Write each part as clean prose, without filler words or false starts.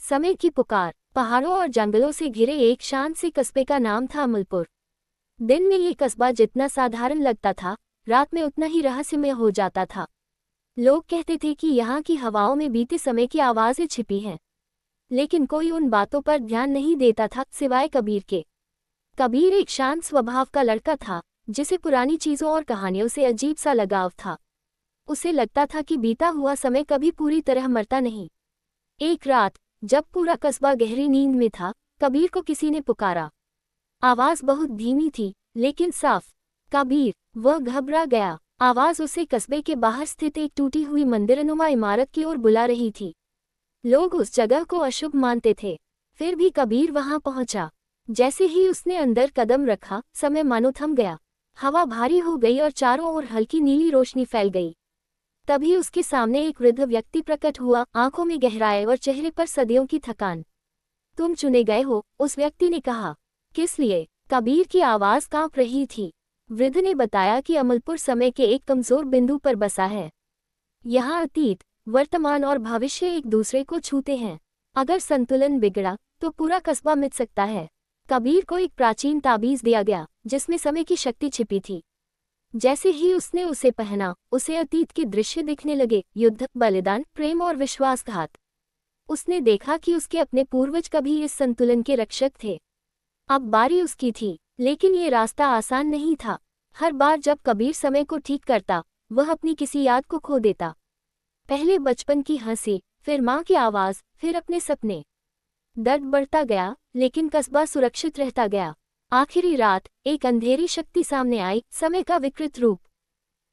समय की पुकार। पहाड़ों और जंगलों से घिरे एक शांत से कस्बे का नाम था अमलपुर। दिन में ये कस्बा जितना साधारण लगता था, रात में उतना ही रहस्यमय हो जाता था। लोग कहते थे कि यहाँ की हवाओं में बीते समय की आवाज़ें छिपी हैं, लेकिन कोई उन बातों पर ध्यान नहीं देता था सिवाय कबीर के। कबीर एक शांत स्वभाव का लड़का था, जिसे पुरानी चीज़ों और कहानियों से अजीब सा लगाव था। उसे लगता था कि बीता हुआ समय कभी पूरी तरह मरता नहीं। एक रात, जब पूरा कस्बा गहरी नींद में था, कबीर को किसी ने पुकारा। आवाज़ बहुत धीमी थी, लेकिन साफ। कबीर, वह घबरा गया। आवाज़ उसे कस्बे के बाहर स्थित एक टूटी हुई मंदिरनुमा इमारत की ओर बुला रही थी। लोग उस जगह को अशुभ मानते थे, फिर भी कबीर वहां पहुंचा। जैसे ही उसने अंदर कदम रखा, समय मानो थम गया। हवा भारी हो गई और चारों ओर हल्की नीली रोशनी फैल गई। तभी उसके सामने एक वृद्ध व्यक्ति प्रकट हुआ, आंखों में गहराई और चेहरे पर सदियों की थकान। तुम चुने गए हो, उस व्यक्ति ने कहा। किस लिए? कबीर की आवाज़ कांप रही थी। वृद्ध ने बताया कि अमलपुर समय के एक कमजोर बिंदु पर बसा है। यहाँ अतीत, वर्तमान और भविष्य एक दूसरे को छूते हैं। अगर संतुलन बिगड़ा तो पूरा कस्बा मिट सकता है। कबीर को एक प्राचीन ताबीज दिया गया, जिसमें समय की शक्ति छिपी थी। जैसे ही उसने उसे पहना, उसे अतीत के दृश्य दिखने लगे, युद्ध, बलिदान, प्रेम और विश्वासघात। उसने देखा कि उसके अपने पूर्वज कभी इस संतुलन के रक्षक थे। अब बारी उसकी थी, लेकिन ये रास्ता आसान नहीं था। हर बार जब कबीर समय को ठीक करता, वह अपनी किसी याद को खो देता। पहले बचपन की हंसी, फिर माँ की आवाज़, फिर अपने सपने। दर्द बढ़ता गया, लेकिन कस्बा सुरक्षित रहता गया। आखिरी रात, एक अंधेरी शक्ति सामने आई, समय का विकृत रूप।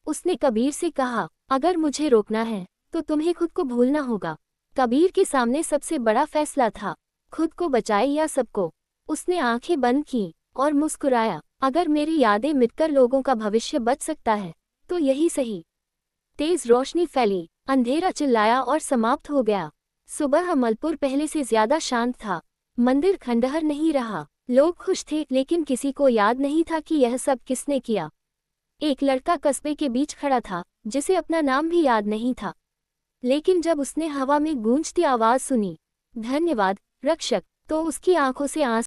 उसने कबीर से कहा, अगर मुझे रोकना है, तो तुम्हें खुद को भूलना होगा। कबीर के सामने सबसे बड़ा फैसला था, खुद को बचाए या सबको। उसने आंखें बंद की और मुस्कुराया, अगर मेरी यादें मिटकर लोगों का भविष्य बच सकता है, तो यही सही। तेज रोशनी फैली, अंधेरा चिल्लाया और समाप्त हो गया। सुबह अमलपुर पहले से ज्यादा शांत था। मंदिर खंडहर नहीं रहा। लोग खुश थे, लेकिन किसी को याद नहीं था कि यह सब किसने किया। एक लड़का कस्बे के बीच खड़ा था, जिसे अपना नाम भी याद नहीं था। लेकिन जब उसने हवा में गूंजती आवाज सुनी, धन्यवाद रक्षक, तो उसकी आंखों से आंसू